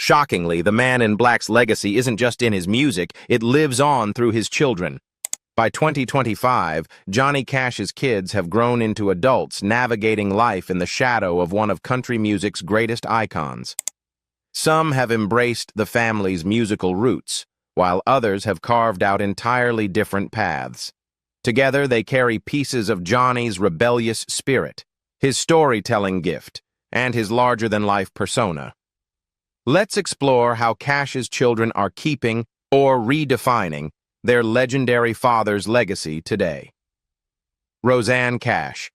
Shockingly, the Man in Black's legacy isn't just in his music, it lives on through his children. By 2025, Johnny Cash's kids have grown into adults navigating life in the shadow of one of country music's greatest icons. Some have embraced the family's musical roots, while others have carved out entirely different paths. Together, they carry pieces of Johnny's rebellious spirit, his storytelling gift, and his larger-than-life persona. Let's explore how Cash's children are keeping or redefining their legendary father's legacy today. Rosanne Cash.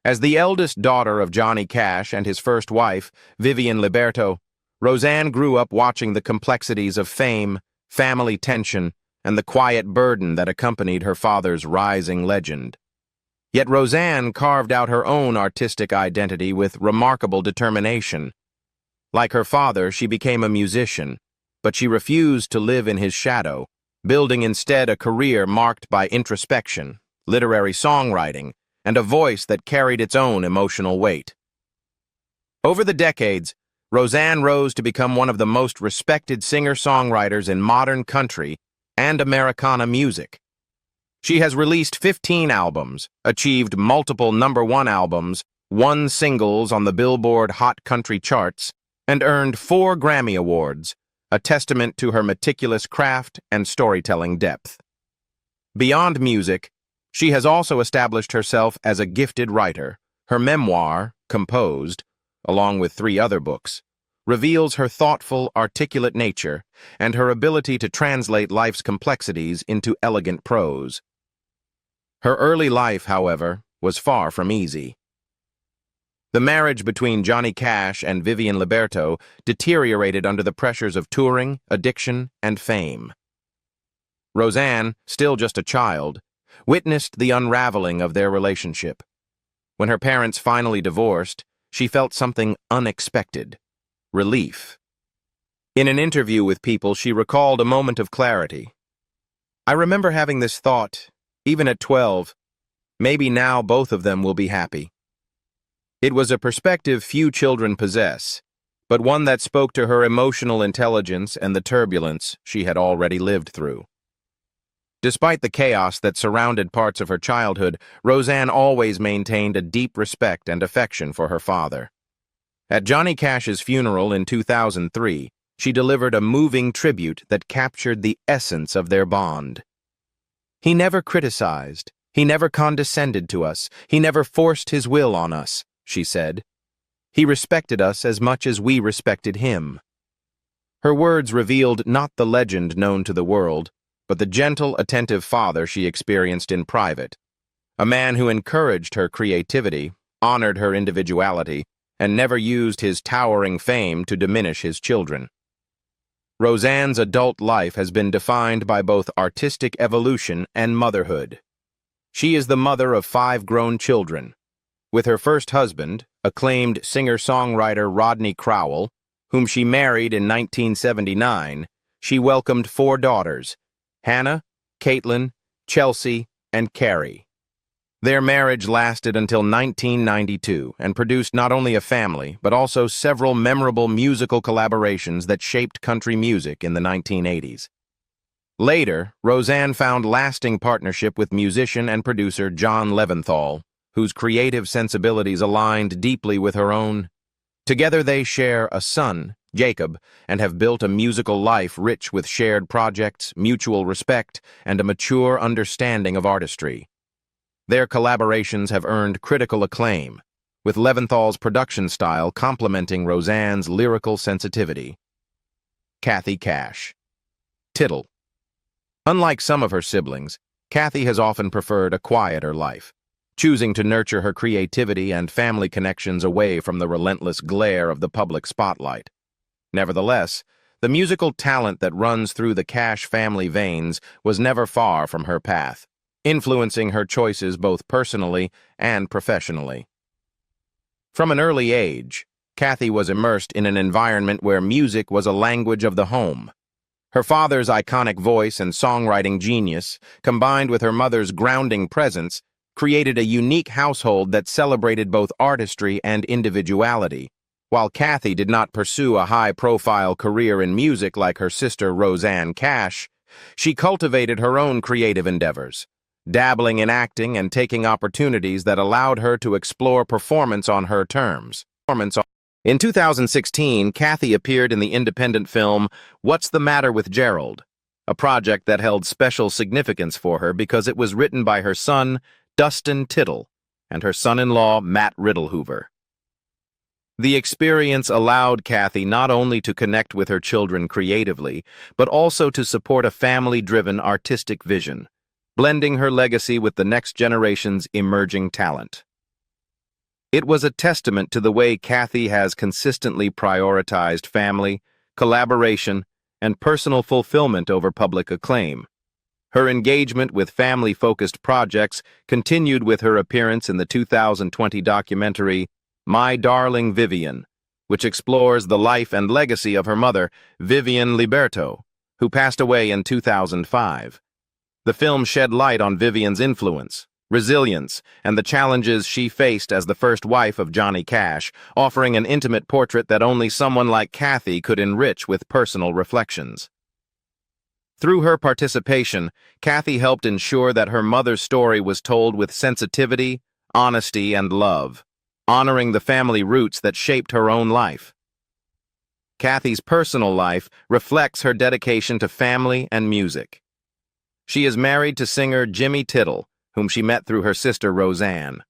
As the eldest daughter of Johnny Cash and his first wife, Vivian Liberto, Rosanne grew up watching the complexities of fame, family tension, and the quiet burden that accompanied her father's rising legend. Yet Rosanne carved out her own artistic identity with remarkable determination. Like her father, she became a musician, but she refused to live in his shadow, building instead a career marked by introspection, literary songwriting, and a voice that carried its own emotional weight. Over the decades, Rosanne rose to become one of the most respected singer-songwriters in modern country and Americana music. She has released 15 albums, achieved multiple #1 albums, won singles on the Billboard Hot Country charts, and earned 4 Grammy Awards, a testament to her meticulous craft and storytelling depth. Beyond music, she has also established herself as a gifted writer. Her memoir, Composed, along with 3 other books, reveals her thoughtful, articulate nature and her ability to translate life's complexities into elegant prose. Her early life, however, was far from easy. The marriage between Johnny Cash and Vivian Liberto deteriorated under the pressures of touring, addiction, and fame. Rosanne, still just a child, witnessed the unraveling of their relationship. When her parents finally divorced, she felt something unexpected: relief. In an interview with People, she recalled a moment of clarity. "I remember having this thought, even at 12, maybe now both of them will be happy." It was a perspective few children possess, but one that spoke to her emotional intelligence and the turbulence she had already lived through. Despite the chaos that surrounded parts of her childhood, Rosanne always maintained a deep respect and affection for her father. At Johnny Cash's funeral in 2003, she delivered a moving tribute that captured the essence of their bond. "He never criticized, he never condescended to us, he never forced his will on us," she said. "He respected us as much as we respected him." Her words revealed not the legend known to the world, but the gentle, attentive father she experienced in private, a man who encouraged her creativity, honored her individuality, and never used his towering fame to diminish his children. Rosanne's adult life has been defined by both artistic evolution and motherhood. She is the mother of 5 grown children. With her first husband, acclaimed singer-songwriter Rodney Crowell, whom she married in 1979, she welcomed 4 daughters: Hannah, Caitlin, Chelsea, and Carrie. Their marriage lasted until 1992 and produced not only a family, but also several memorable musical collaborations that shaped country music in the 1980s. Later, Rosanne found lasting partnership with musician and producer John Leventhal, whose creative sensibilities aligned deeply with her own. Together they share a son, Jacob, and have built a musical life rich with shared projects, mutual respect, and a mature understanding of artistry. Their collaborations have earned critical acclaim, with Leventhal's production style complementing Rosanne's lyrical sensitivity. Kathy Cash. Tittle. Unlike some of her siblings, Kathy has often preferred a quieter life, choosing to nurture her creativity and family connections away from the relentless glare of the public spotlight. Nevertheless, the musical talent that runs through the Cash family veins was never far from her path, influencing her choices both personally and professionally. From an early age, Kathy was immersed in an environment where music was a language of the home. Her father's iconic voice and songwriting genius, combined with her mother's grounding presence, created a unique household that celebrated both artistry and individuality, While Kathy did not pursue a high-profile career in music like her sister Rosanne Cash, she cultivated her own creative endeavors, dabbling in acting and taking opportunities that allowed her to explore performance on her terms. In 2016, Kathy appeared in the independent film What's the Matter with Gerald, a project that held special significance for her because it was written by her son, Dustin Tittle, and her son-in-law, Matt Riddlehoover. The experience allowed Kathy not only to connect with her children creatively, but also to support a family-driven artistic vision, blending her legacy with the next generation's emerging talent. It was a testament to the way Kathy has consistently prioritized family, collaboration, and personal fulfillment over public acclaim. Her engagement with family-focused projects continued with her appearance in the 2020 documentary My Darling Vivian, which explores the life and legacy of her mother, Vivian Liberto, who passed away in 2005. The film shed light on Vivian's influence, resilience, and the challenges she faced as the first wife of Johnny Cash, offering an intimate portrait that only someone like Kathy could enrich with personal reflections. Through her participation, Kathy helped ensure that her mother's story was told with sensitivity, honesty, and love, honoring the family roots that shaped her own life. Kathy's personal life reflects her dedication to family and music. She is married to singer Jimmy Tittle, whom she met through her sister Rosanne.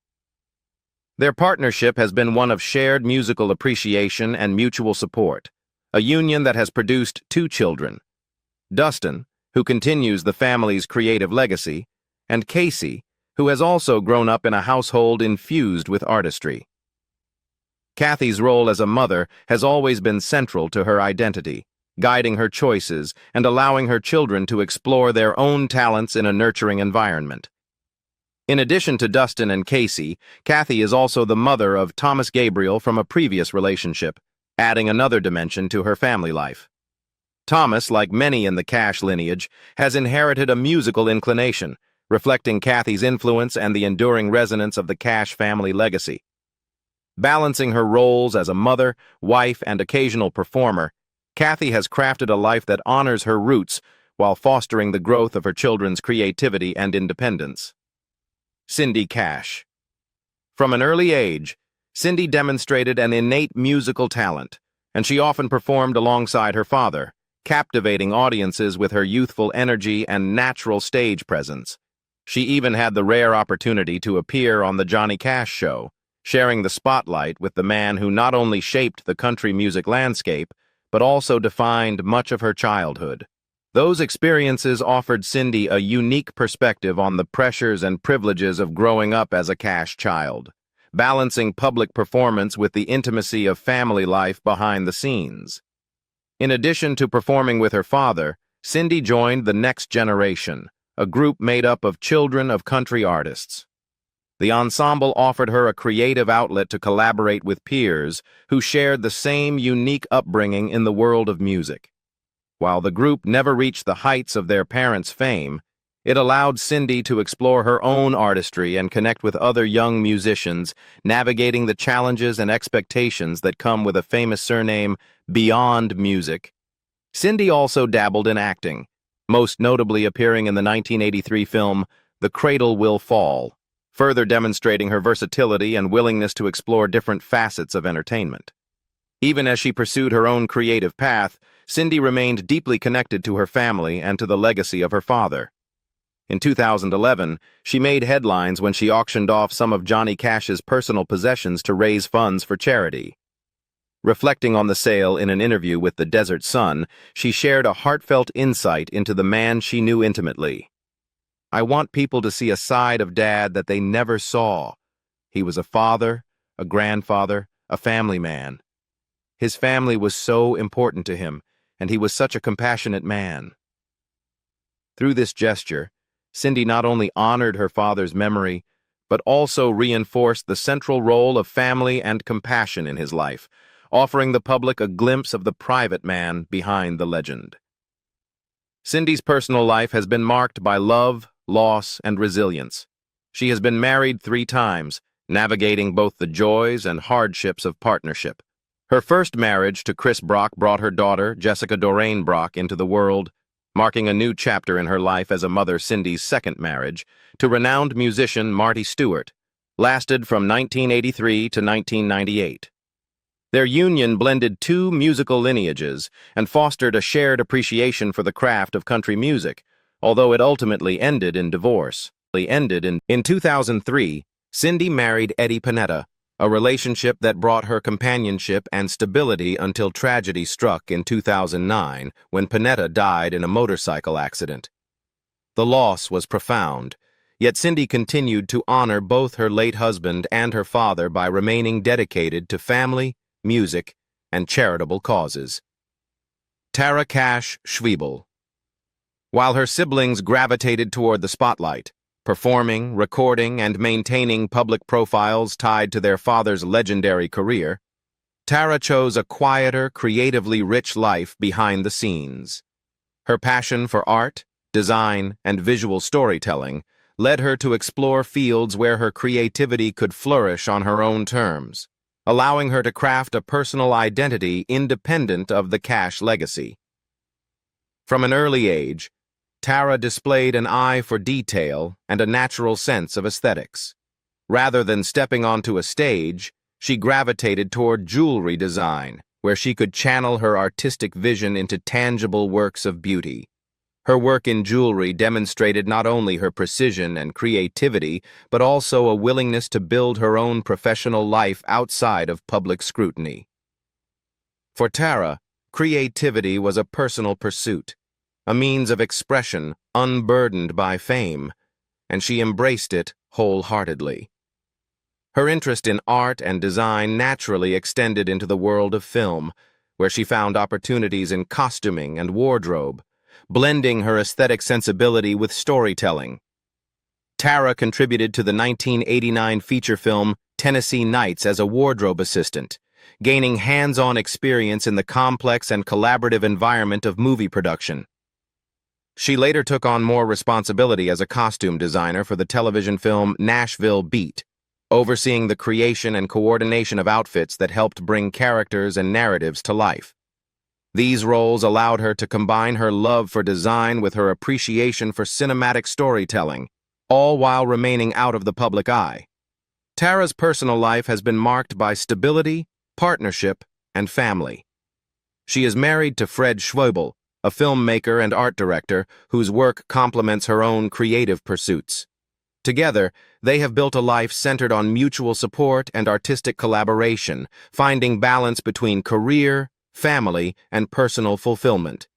Their partnership has been one of shared musical appreciation and mutual support, a union that has produced 2 children, Dustin, who continues the family's creative legacy, and Casey, who has also grown up in a household infused with artistry. Kathy's role as a mother has always been central to her identity, guiding her choices and allowing her children to explore their own talents in a nurturing environment. In addition to Dustin and Casey, Kathy is also the mother of Thomas Gabriel from a previous relationship, adding another dimension to her family life. Thomas, like many in the Cash lineage, has inherited a musical inclination, reflecting Kathy's influence and the enduring resonance of the Cash family legacy. Balancing her roles as a mother, wife, and occasional performer, Kathy has crafted a life that honors her roots while fostering the growth of her children's creativity and independence. Cindy Cash. From an early age, Cindy demonstrated an innate musical talent, and she often performed alongside her father, captivating audiences with her youthful energy and natural stage presence. She even had the rare opportunity to appear on The Johnny Cash Show, sharing the spotlight with the man who not only shaped the country music landscape, but also defined much of her childhood. Those experiences offered Cindy a unique perspective on the pressures and privileges of growing up as a Cash child, balancing public performance with the intimacy of family life behind the scenes. In addition to performing with her father, Cindy joined the Next Generation, a group made up of children of country artists. The ensemble offered her a creative outlet to collaborate with peers who shared the same unique upbringing in the world of music. While the group never reached the heights of their parents' fame, it allowed Cindy to explore her own artistry and connect with other young musicians, navigating the challenges and expectations that come with a famous surname beyond music. Cindy also dabbled in acting, most notably appearing in the 1983 film The Cradle Will Fall, further demonstrating her versatility and willingness to explore different facets of entertainment. Even as she pursued her own creative path, Cindy remained deeply connected to her family and to the legacy of her father. In 2011, she made headlines when she auctioned off some of Johnny Cash's personal possessions to raise funds for charity. Reflecting on the sale in an interview with the Desert Sun, she shared a heartfelt insight into the man she knew intimately. "I want people to see a side of Dad that they never saw. He was a father, a grandfather, a family man. His family was so important to him, and he was such a compassionate man." Through this gesture, Cindy not only honored her father's memory, but also reinforced the central role of family and compassion in his life, offering the public a glimpse of the private man behind the legend. Cindy's personal life has been marked by love, loss, and resilience. She has been married 3 times, navigating both the joys and hardships of partnership. Her first marriage to Chris Brock brought her daughter, Jessica Doreen Brock, into the world, marking a new chapter in her life as a mother. Cindy's second marriage, to renowned musician Marty Stewart, lasted from 1983 to 1998. Their union blended two musical lineages and fostered a shared appreciation for the craft of country music, although it ultimately ended in divorce. In 2003, Cindy married Eddie Panetta, a relationship that brought her companionship and stability until tragedy struck in 2009 when Panetta died in a motorcycle accident. The loss was profound, yet Cindy continued to honor both her late husband and her father by remaining dedicated to family, music, and charitable causes. Tara Cash Schwiebel. While her siblings gravitated toward the spotlight, performing, recording, and maintaining public profiles tied to their father's legendary career, Tara chose a quieter, creatively rich life behind the scenes. Her passion for art, design, and visual storytelling led her to explore fields where her creativity could flourish on her own terms, allowing her to craft a personal identity independent of the Cash legacy. From an early age, Tara displayed an eye for detail and a natural sense of aesthetics. Rather than stepping onto a stage, she gravitated toward jewelry design, where she could channel her artistic vision into tangible works of beauty. Her work in jewelry demonstrated not only her precision and creativity, but also a willingness to build her own professional life outside of public scrutiny. For Tara, creativity was a personal pursuit, a means of expression unburdened by fame, and she embraced it wholeheartedly. Her interest in art and design naturally extended into the world of film, where she found opportunities in costuming and wardrobe, blending her aesthetic sensibility with storytelling. Tara contributed to the 1989 feature film Tennessee Nights as a wardrobe assistant, gaining hands-on experience in the complex and collaborative environment of movie production. She later took on more responsibility as a costume designer for the television film Nashville Beat, overseeing the creation and coordination of outfits that helped bring characters and narratives to life. These roles allowed her to combine her love for design with her appreciation for cinematic storytelling, all while remaining out of the public eye. Tara's personal life has been marked by stability, partnership, and family. She is married to Fred Schwoebel, a filmmaker and art director whose work complements her own creative pursuits. Together, they have built a life centered on mutual support and artistic collaboration, finding balance between career, family, and personal fulfillment.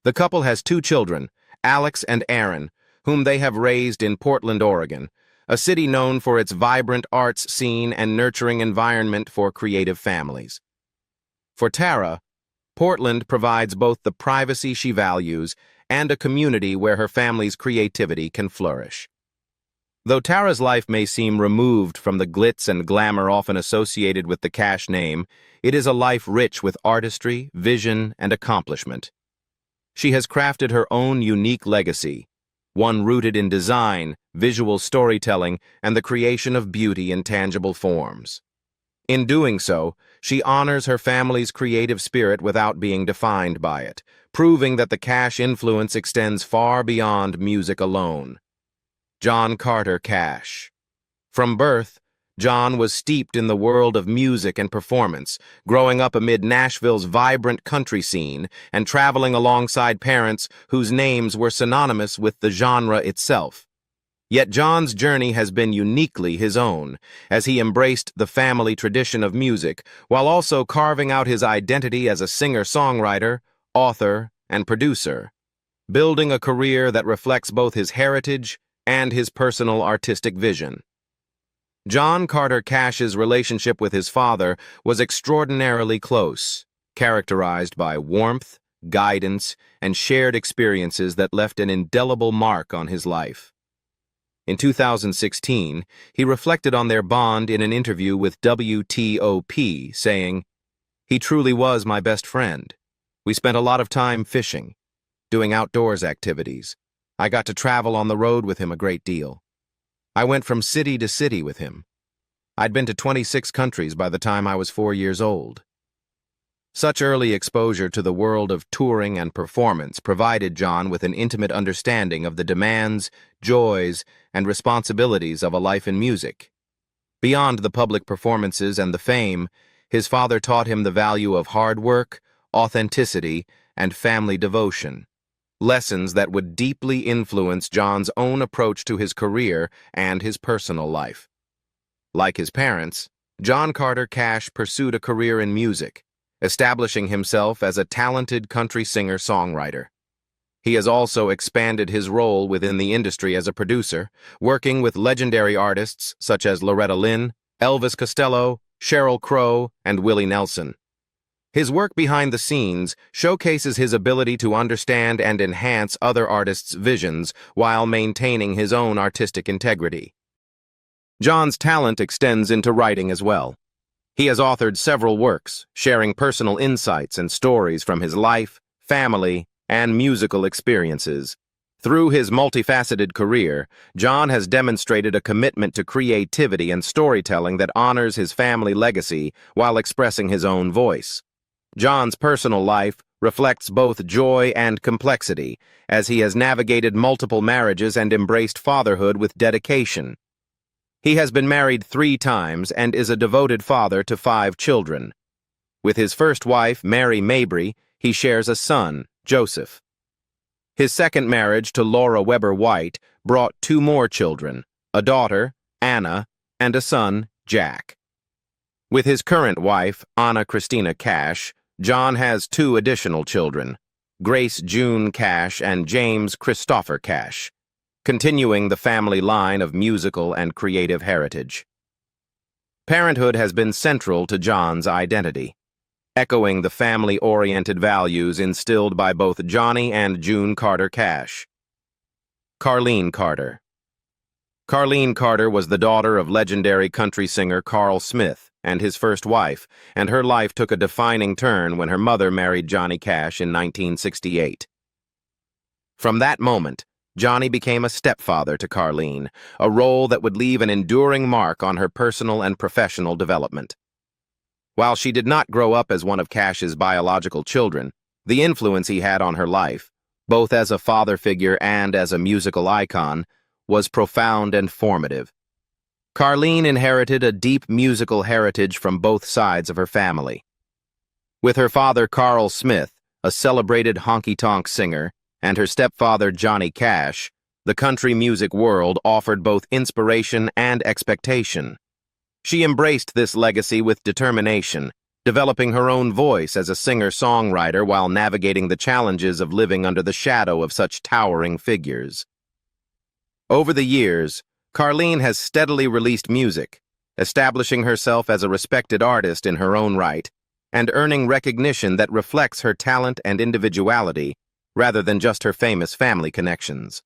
The couple has two children, Alex and Aaron, whom they have raised in Portland, Oregon, a city known for its vibrant arts scene and nurturing environment for creative families. For Tara, Portland provides both the privacy she values and a community where her family's creativity can flourish. Though Tara's life may seem removed from the glitz and glamour often associated with the Cash name, it is a life rich with artistry, vision, and accomplishment. She has crafted her own unique legacy, one rooted in design, visual storytelling, and the creation of beauty in tangible forms. In doing so, she honors her family's creative spirit without being defined by it, proving that the Cash influence extends far beyond music alone. John Carter Cash. From birth, John was steeped in the world of music and performance, growing up amid Nashville's vibrant country scene and traveling alongside parents whose names were synonymous with the genre itself. Yet John's journey has been uniquely his own, as he embraced the family tradition of music while also carving out his identity as a singer-songwriter, author, and producer, building a career that reflects both his heritage and his personal artistic vision. John Carter Cash's relationship with his father was extraordinarily close, characterized by warmth, guidance, and shared experiences that left an indelible mark on his life. In 2016, he reflected on their bond in an interview with WTOP, saying, "He truly was my best friend. We spent a lot of time fishing, doing outdoors activities. I got to travel on the road with him a great deal. I went from city to city with him. I'd been to 26 countries by the time I was 4 years old. Such early exposure to the world of touring and performance provided John with an intimate understanding of the demands, joys, and responsibilities of a life in music. Beyond the public performances and the fame, his father taught him the value of hard work, authenticity, and family devotion. Lessons that would deeply influence John's own approach to his career and his personal life. Like his parents, John Carter Cash pursued a career in music, establishing himself as a talented country singer-songwriter. He has also expanded his role within the industry as a producer, working with legendary artists such as Loretta Lynn, Elvis Costello, Sheryl Crow, and Willie Nelson. His work behind the scenes showcases his ability to understand and enhance other artists' visions while maintaining his own artistic integrity. John's talent extends into writing as well. He has authored several works, sharing personal insights and stories from his life, family, and musical experiences. Through his multifaceted career, John has demonstrated a commitment to creativity and storytelling that honors his family legacy while expressing his own voice. John's personal life reflects both joy and complexity, as he has navigated multiple marriages and embraced fatherhood with dedication. He has been married 3 times and is a devoted father to 5 children. With his first wife, Mary Mabry, he shares a son, Joseph. His second marriage to Laura Weber White brought 2 more children, a daughter, Anna, and a son, Jack. With his current wife, Anna Christina Cash, John has 2 additional children, Grace June Cash and James Christopher Cash, continuing the family line of musical and creative heritage. Parenthood has been central to John's identity, echoing the family-oriented values instilled by both Johnny and June Carter Cash. Carlene Carter. Carlene Carter was the daughter of legendary country singer Carl Smith and his first wife, and her life took a defining turn when her mother married Johnny Cash in 1968. From that moment, Johnny became a stepfather to Carlene, a role that would leave an enduring mark on her personal and professional development. While she did not grow up as one of Cash's biological children, the influence he had on her life, both as a father figure and as a musical icon, was profound and formative. Carlene inherited a deep musical heritage from both sides of her family. With her father Carl Smith, a celebrated honky-tonk singer, and her stepfather Johnny Cash, the country music world offered both inspiration and expectation. She embraced this legacy with determination, developing her own voice as a singer-songwriter while navigating the challenges of living under the shadow of such towering figures. Over the years, Carlene has steadily released music, establishing herself as a respected artist in her own right, and earning recognition that reflects her talent and individuality, rather than just her famous family connections.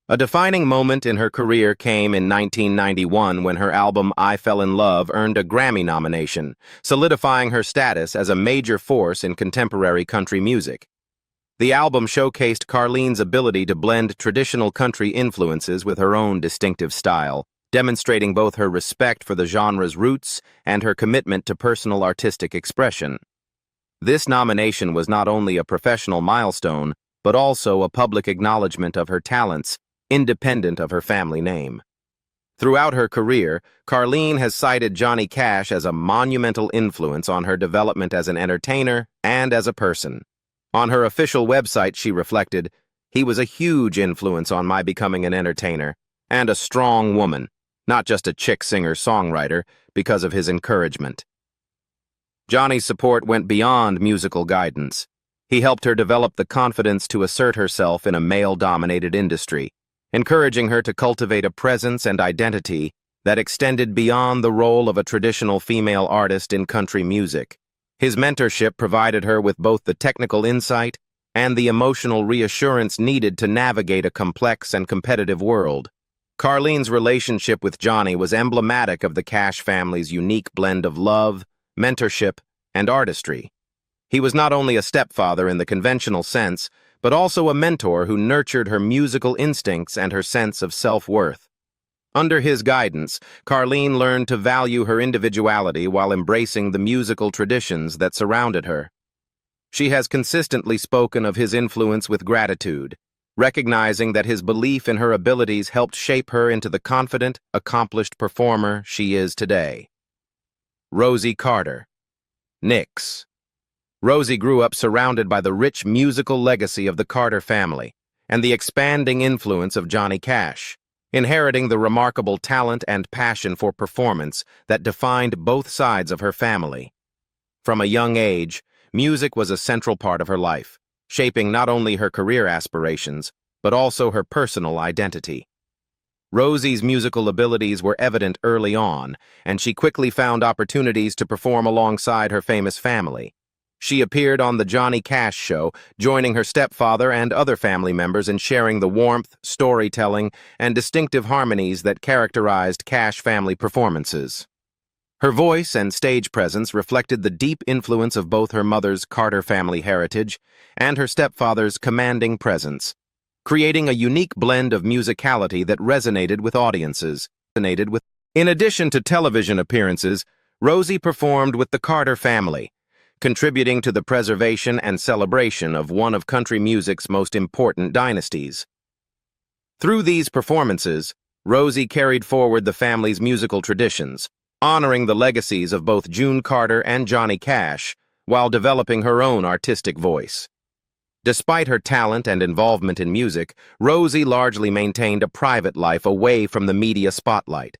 A defining moment in her career came in 1991 when her album I Fell in Love earned a Grammy nomination, solidifying her status as a major force in contemporary country music. The album showcased Carlene's ability to blend traditional country influences with her own distinctive style, demonstrating both her respect for the genre's roots and her commitment to personal artistic expression. This nomination was not only a professional milestone, but also a public acknowledgement of her talents, independent of her family name. Throughout her career, Carlene has cited Johnny Cash as a monumental influence on her development as an entertainer and as a person. On her official website, she reflected, "He was a huge influence on my becoming an entertainer, and a strong woman, not just a chick singer-songwriter, because of his encouragement." Johnny's support went beyond musical guidance. He helped her develop the confidence to assert herself in a male-dominated industry, encouraging her to cultivate a presence and identity that extended beyond the role of a traditional female artist in country music. His mentorship provided her with both the technical insight and the emotional reassurance needed to navigate a complex and competitive world. Carlene's relationship with Johnny was emblematic of the Cash family's unique blend of love, mentorship, and artistry. He was not only a stepfather in the conventional sense, but also a mentor who nurtured her musical instincts and her sense of self-worth. Under his guidance, Carlene learned to value her individuality while embracing the musical traditions that surrounded her. She has consistently spoken of his influence with gratitude, recognizing that his belief in her abilities helped shape her into the confident, accomplished performer she is today. Rosie Carter. Nix. Rosie grew up surrounded by the rich musical legacy of the Carter family and the expanding influence of Johnny Cash, inheriting the remarkable talent and passion for performance that defined both sides of her family. From a young age, music was a central part of her life, shaping not only her career aspirations, but also her personal identity. Rosie's musical abilities were evident early on, and she quickly found opportunities to perform alongside her famous family. She appeared on The Johnny Cash Show, joining her stepfather and other family members in sharing the warmth, storytelling, and distinctive harmonies that characterized Cash family performances. Her voice and stage presence reflected the deep influence of both her mother's Carter family heritage and her stepfather's commanding presence, creating a unique blend of musicality that resonated with audiences. In addition to television appearances, Rosie performed with the Carter family, contributing to the preservation and celebration of one of country music's most important dynasties. Through these performances, Rosie carried forward the family's musical traditions, honoring the legacies of both June Carter and Johnny Cash, while developing her own artistic voice. Despite her talent and involvement in music, Rosie largely maintained a private life away from the media spotlight.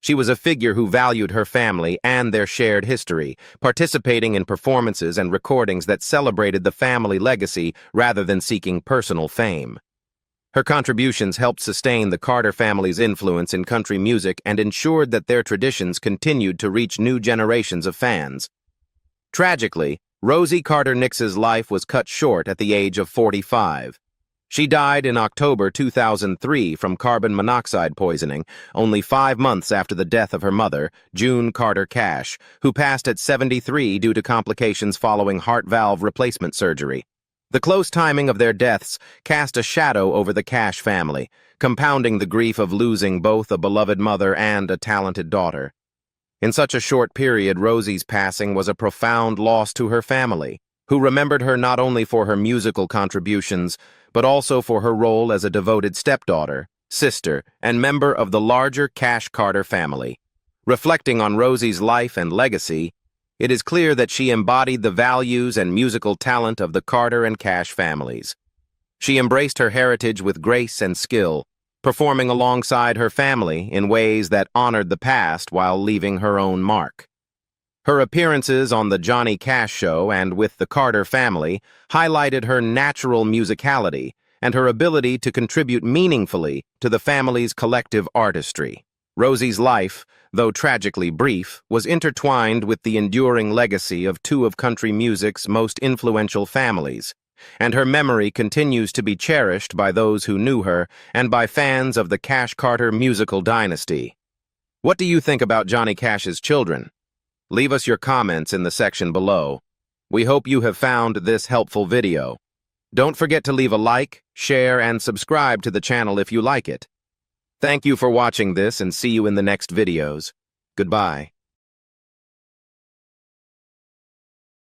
She was a figure who valued her family and their shared history, participating in performances and recordings that celebrated the family legacy rather than seeking personal fame. Her contributions helped sustain the Carter family's influence in country music and ensured that their traditions continued to reach new generations of fans. Tragically, Rosie Carter Nix's life was cut short at the age of 45. She died in October 2003 from carbon monoxide poisoning, only 5 months after the death of her mother, June Carter Cash, who passed at 73 due to complications following heart valve replacement surgery. The close timing of their deaths cast a shadow over the Cash family, compounding the grief of losing both a beloved mother and a talented daughter. In such a short period, Rosie's passing was a profound loss to her family, who remembered her not only for her musical contributions, but also for her role as a devoted stepdaughter, sister, and member of the larger Cash Carter family. Reflecting on Rosie's life and legacy, it is clear that she embodied the values and musical talent of the Carter and Cash families. She embraced her heritage with grace and skill, performing alongside her family in ways that honored the past while leaving her own mark. Her appearances on The Johnny Cash Show and with the Carter family highlighted her natural musicality and her ability to contribute meaningfully to the family's collective artistry. Rosie's life, though tragically brief, was intertwined with the enduring legacy of two of country music's most influential families, and her memory continues to be cherished by those who knew her and by fans of the Cash Carter musical dynasty. What do you think about Johnny Cash's children? Leave us your comments in the section below. We hope you have found this helpful video. Don't forget to leave a like, share, and subscribe to the channel if you like it. Thank you for watching this and see you in the next videos. Goodbye.